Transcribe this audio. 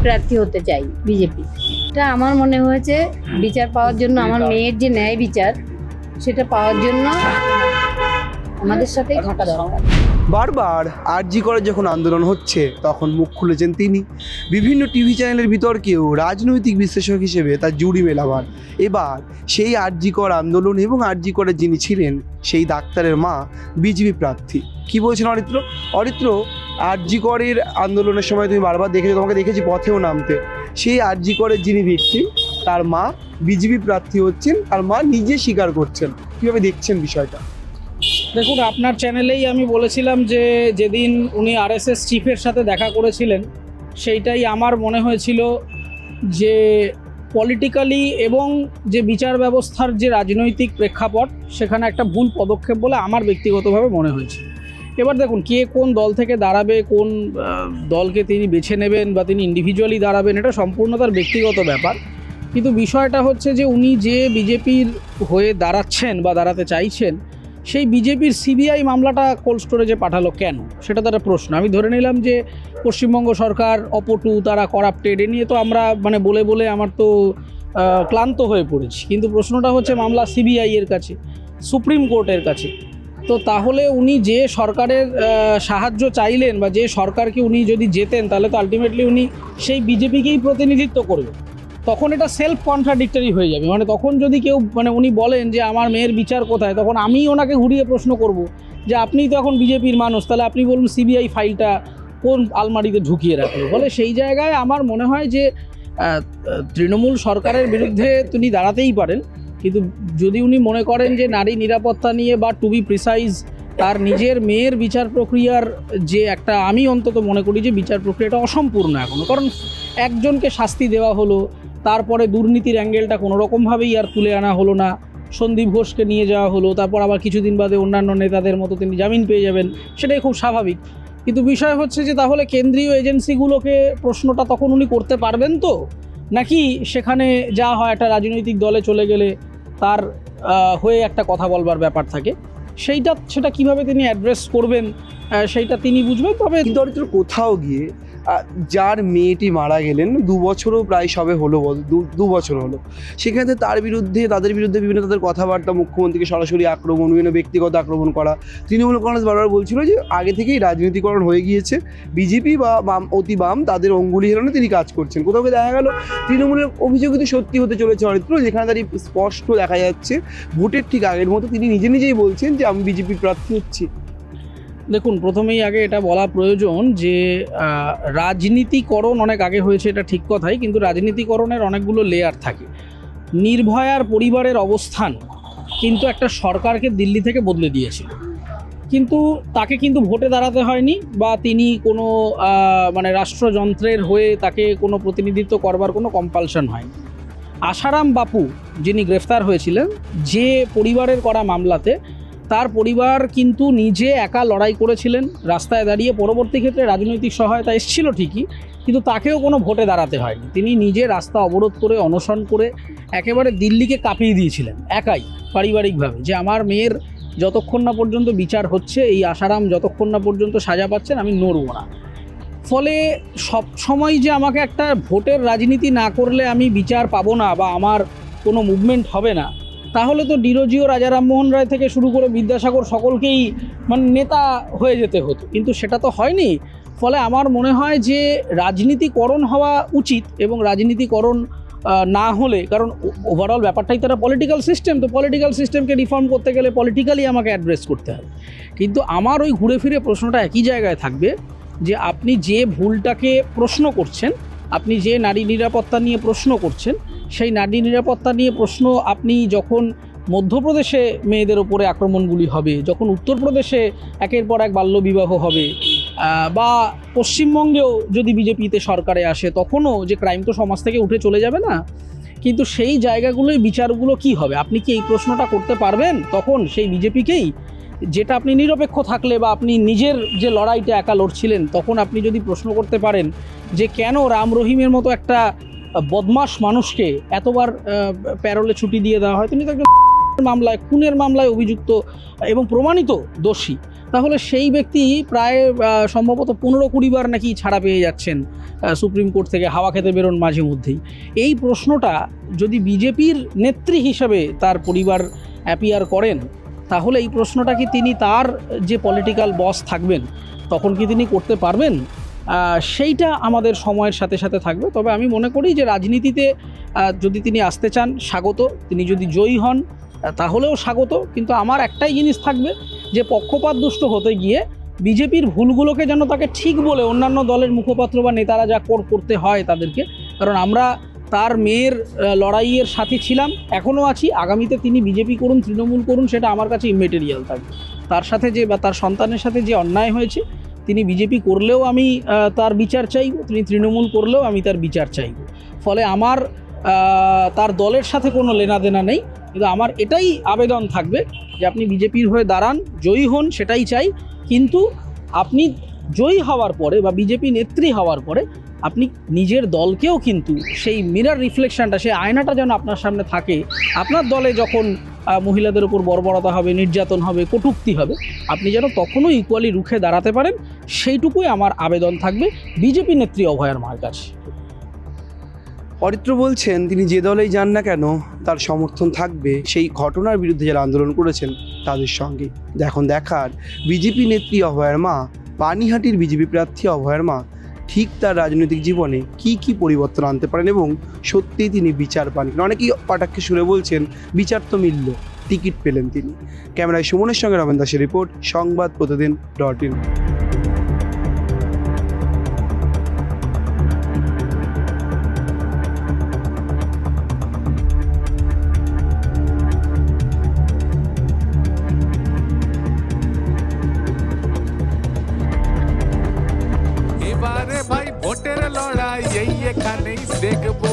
প্রার্থী হতে চাই বিজেপি। এটা আমার মনে হয়েছে বিচার পাওয়ার জন্য, আমার মেয়ের যে ন্যায় বিচার সেটা পাওয়ার জন্য আমাদের সাথেই থাকা দরকার। বারবার আরজি করে যখন আন্দোলন হচ্ছে তখন মুখ খুলেছেন তিনি। বিভিন্ন টিভি চ্যানেলের বিতর্কেও রাজনৈতিক বিশ্লেষক হিসেবে তার জুড়ি মেলাবার। এবার সেই আরজি কর আন্দোলন এবং আরজি করে যিনি ছিলেন সেই ডাক্তারের মা বিজেপি প্রার্থী। কি বলছেন অরিত্র? অরিত্র, আরজি করের আন্দোলনের সময় তুমি বারবার দেখেছো, তোমাকে দেখেছি পথেও নামতে। সেই আরজি করের যিনি ভিকটিম তার মা বিজেপি প্রার্থী হচ্ছেন, তার মা নিজে স্বীকার করছেন। কীভাবে দেখছেন বিষয়টা? দেখুন, আপনার চ্যানেলেই আমি বলেছিলাম যে যেদিন উনি আরএসএস চিফের সাথে দেখা করেছিলেন সেইটাই আমার মনে হয়েছিল যে পলিটিক্যালি এবং যে বিচার ব্যবস্থার যে রাজনৈতিক প্রেক্ষাপট সেখানে একটা ভুল পদক্ষেপ বলে আমার ব্যক্তিগতভাবে মনে হয়েছে। এবার দেখুন, কে কোন দল থেকে দাঁড়াবে, কোন দলকে তিনি বেছে নেবেন বা তিনি ইন্ডিভিজুয়ালি দাঁড়াবেন, এটা সম্পূর্ণ তার ব্যক্তিগত ব্যাপার। কিন্তু বিষয়টা হচ্ছে যে উনি যে বিজেপির হয়ে দাঁড়াচ্ছেন বা দাঁড়াতে চাইছেন, সেই বিজেপির সিবিআই মামলাটা কোল্ড স্টোরেজে পাঠালো কেন, সেটা তার প্রশ্ন। আমি ধরে নিলাম যে পশ্চিমবঙ্গ সরকার অপটু, তারা করাপ্টেড, এ নিয়ে তো আমরা বলে বলে আমার তো ক্লান্ত হয়ে পড়েছি। কিন্তু প্রশ্নটা হচ্ছে মামলা সিবিআই এর কাছে, সুপ্রিম কোর্টের কাছে। তো তাহলে উনি যে সরকারের সাহায্য চাইলেন বা যে সরকারকে উনি যদি যেতেন, তাহলে তো আলটিমেটলি উনি সেই বিজেপিকেই প্রতিনিধিত্ব করবেন। তখন এটা সেলফ কন্ট্রাডিক্টরি হয়ে যাবে। তখন যদি কেউ উনি বলেন যে আমার মেয়ের বিচার কোথায়, তখন আমি ওনাকে ঘুরিয়ে প্রশ্ন করব যে আপনিই তো এখন বিজেপির মানুষ, তাহলে আপনি বলুন সিবিআই ফাইলটা কোন আলমারিতে ঢুকিয়ে রাখলো। ফলে সেই জায়গায় আমার মনে হয় যে তৃণমূল সরকারের বিরুদ্ধে তিনি দাঁড়াতেই পারেন, কিন্তু যদি উনি মনে করেন যে নারী নিরাপত্তা নিয়ে বা টু বি প্রিসাইজ তার নিজের মেয়ের বিচার প্রক্রিয়ার যে একটা, আমি অন্তত মনে করি যে বিচার প্রক্রিয়াটা অসম্পূর্ণ এখনও। কারণ একজনকে শাস্তি দেওয়া হলো, তারপরে দুর্নীতির অ্যাঙ্গেলটা কোনোরকমভাবেই আর তুলে আনা হলো না, সন্দীপ ঘোষকে নিয়ে যাওয়া হলো, তারপর আবার কিছুদিন বাদে অন্যান্য নেতাদের মতো তিনি জামিন পেয়ে যাবেন, সেটাই খুব স্বাভাবিক। কিন্তু বিষয় হচ্ছে যে তাহলে কেন্দ্রীয় এজেন্সিগুলোকে প্রশ্নটা তখন উনি করতে পারবেন তো, নাকি সেখানে যা হয় একটা রাজনৈতিক দলে চলে গেলে তার হয়ে একটা কথা বলবার ব্যাপার থাকে, সেটা কিভাবে তিনি অ্যাড্রেস করবেন সেইটা তিনি বুঝবেন। তবে কিন্তু অরিত্র, কোথাও গিয়ে যার মেয়েটি মারা গেলেন 2 বছরও প্রায় সবে হলো, 2 বছর হলো, সেখানে তার বিরুদ্ধে, তাদের বিরুদ্ধে বিভিন্ন তাদের কথাবার্তা, মুখ্যমন্ত্রীকে সরাসরি আক্রমণ, বিভিন্ন ব্যক্তিগত আক্রমণ করা। তৃণমূল কংগ্রেস বারবার বলছিল যে আগে থেকেই রাজনীতিকরণ হয়ে গিয়েছে, বিজেপি বা অতি বাম তাদের অঙ্গুলি হেলনে তিনি কাজ করছেন। কোথাও দেখা গেল তৃণমূলের অভিযোগ কিন্তু সত্যি হতে চলেছে অরিত্র, যেখানে তার স্পষ্ট দেখা যাচ্ছে ভোটের ঠিক আগের মতো তিনি নিজেই বলছেন যে আমি বিজেপি প্রার্থী হচ্ছি। দেখুন, প্রথমেই আগে এটা বলা প্রয়োজন যে রাজনীতিকরণ অনেক আগে হয়েছে, এটা ঠিক কথাই, কিন্তু রাজনীতিকরণের অনেকগুলো লেয়ার থাকে। নির্ভয়ার পরিবারের অবস্থান কিন্তু একটা সরকারকে দিল্লি থেকে বদলে দিয়েছিল, কিন্তু তাকে কিন্তু ভোটে দাঁড়াতে হয়নি বা তিনি কোনো রাষ্ট্রযন্ত্রের হয়ে তাকে কোনো প্রতিনিধিত্ব করবার কোনো কম্পালশন হয়নি। আশারাম বাপু যিনি গ্রেফতার হয়েছিলেন যে পরিবারের করা মামলাতে, তার পরিবার কিন্তু নিজে একা লড়াই করেছিলেন রাস্তায় দাঁড়িয়ে। পরবর্তী ক্ষেত্রে রাজনৈতিক সহায়তা এসেছিল ঠিকই, কিন্তু তাকেও কোনো ভোটে দাঁড়াতে হয়নি। তিনি নিজে রাস্তা অবরোধ করে, অনশন করে একেবারে দিল্লিকে কাঁপিয়ে দিয়েছিলেন একাই, পারিবারিকভাবে, যে আমার মেয়ের যতক্ষণ না পর্যন্ত বিচার হচ্ছে, এই আশারাম যতক্ষণ না পর্যন্ত সাজা পাচ্ছেন, আমি নড়ব না। ফলে সব সময় যে আমাকে একটা ভোটের রাজনীতি না করলে আমি বিচার পাবো না বা আমার কোনো মুভমেন্ট হবে না, তাহলে তো ডিরোজিও, রাজা রামমোহন রায় থেকে শুরু করে বিদ্যাসাগর সকলকেই নেতা হয়ে যেতে হতো, কিন্তু সেটা তো হয়নি। ফলে আমার মনে হয় যে রাজনীতিকরণ হওয়া উচিত, এবং রাজনীতিকরণ না হলে, কারণ ওভারঅল ব্যাপারটাই তারা পলিটিক্যাল সিস্টেম, তো পলিটিক্যাল সিস্টেমকে রিফর্ম করতে গেলে পলিটিক্যালি আমাকে অ্যাড্রেস করতে হবে। কিন্তু আমার ওই ঘুরে ফিরে প্রশ্নটা একই জায়গায় থাকবে যে আপনি যে ভুলটাকে প্রশ্ন করছেন, আপনি যে নারী নিরাপত্তা নিয়ে প্রশ্ন করছেন, সেই নারী নিরাপত্তা নিয়ে প্রশ্ন আপনি যখন মধ্যপ্রদেশে মেয়েদের ওপরে আক্রমণগুলি হবে, যখন উত্তরপ্রদেশে একের পর এক বাল্যবিবাহ হবে, বা পশ্চিমবঙ্গেও যদি বিজেপিতে সরকারে আসে, তখনও যে ক্রাইম তো সমাজ থেকে উঠে চলে যাবে না, কিন্তু সেই জায়গাগুলোই বিচারগুলো কি হবে? আপনি কি এই প্রশ্নটা করতে পারবেন তখন সেই বিজেপিকেই, যেটা আপনি নিরপেক্ষ থাকলে বা আপনি নিজের যে লড়াইটা একা লড়ছিলেন, তখন আপনি যদি প্রশ্ন করতে পারেন যে কেন রাম রহিমের মতো একটা বদমাশ মানুষকে এতবার প্যারোলে ছুটি দিয়ে দেওয়া হয়, তিনি তো একজন মামলায়, খুনের মামলায় অভিযুক্ত এবং প্রমাণিত দোষী, তাহলে সেই ব্যক্তি প্রায় সম্ভবত 15-20 বার নাকি ছাড়া পেয়ে যাচ্ছেন সুপ্রিম কোর্ট থেকে, হাওয়া খেতে বেরোন মাঝে মধ্যেই। এই প্রশ্নটা যদি বিজেপির নেত্রী হিসাবে তার পরিবার অ্যাপিয়ার করেন, তাহলে এই প্রশ্নটা কি তিনি তার যে পলিটিক্যাল বস থাকবেন তখন কি তিনি করতে পারবেন? সেইটা আমাদের সময়ের সাথে সাথে থাকবে। তবে আমি মনে করি যে রাজনীতিতে যদি তিনি আসতে চান স্বাগত, তিনি যদি জয়ী হন তাহলেও স্বাগত। কিন্তু আমার একটাই জিনিস থাকবে যে পক্ষপাত দুষ্ট হতে গিয়ে বিজেপির ভুলগুলোকে যেন তাকে ঠিক বলে অন্যান্য দলের মুখপাত্র বা নেতারা যা করতে হয় তাদেরকে, কারণ আমরা তার মেয়ের লড়াইয়ের সাথী ছিলাম, এখনও আছি, আগামীতে তিনি বিজেপি করুন তৃণমূল করুন সেটা আমার কাছে ইমেটেরিয়াল থাকবে। তার সাথে যে বা তার সন্তানের সাথে যে অন্যায় হয়েছে, তিনি বিজেপি করলেও আমি তার বিচার চাইব, তিনি তৃণমূল করলেও আমি তার বিচার চাইব। ফলে আমার তার দলের সাথে কোনো লেনাদেনা নেই, কিন্তু আমার এটাই আবেদন থাকবে যে আপনি বিজেপির হয়ে দাঁড়ান, জয়ী হন, সেটাই চাই। কিন্তু আপনি জয়ী হওয়ার পরে বা বিজেপি নেত্রী হওয়ার পরে আপনি নিজের দলকেও কিন্তু সেই মিরর রিফ্লেকশনটা, সেই আয়নাটা যেন আপনার সামনে থাকে। আপনার দলে যখন মহিলাদের উপর বর্বরতা হবে, নির্যাতন হবে, কটূক্তি হবে, আপনি যেন তখনও ইকুয়ালি রুখে দাঁড়াতে পারেন, সেইটুকুই আমার আবেদন থাকবে বিজেপি নেত্রী অভয়ার মার কাছে। অরিত্র বলছেন তিনি যে দলেই যান না কেন তার সমর্থন থাকবে সেই ঘটনার বিরুদ্ধে যারা আন্দোলন করেছেন তাদের সঙ্গে। এখন দেখার বিজেপি নেত্রী অভয়ার মা, পানিহাটির বিজেপি প্রার্থী অভয়ার মা ঠিক তার রাজনৈতিক জীবনে কি কি পরিবর্তন আনতে পারেন এবং সত্যিই তিনি বিচার পান কিনা। অনেকেই কটাক্ষে সুরে বলছেন বিচার তো মিলল, টিকিট পেলেন তিনি। ক্যামেরায় সুমনের সঙ্গে রমেন দাসের রিপোর্ট, সংবাদ প্রতিদিন.in। এবারে ভাই ভোটের লড়াই এই এখানেই দেখবো।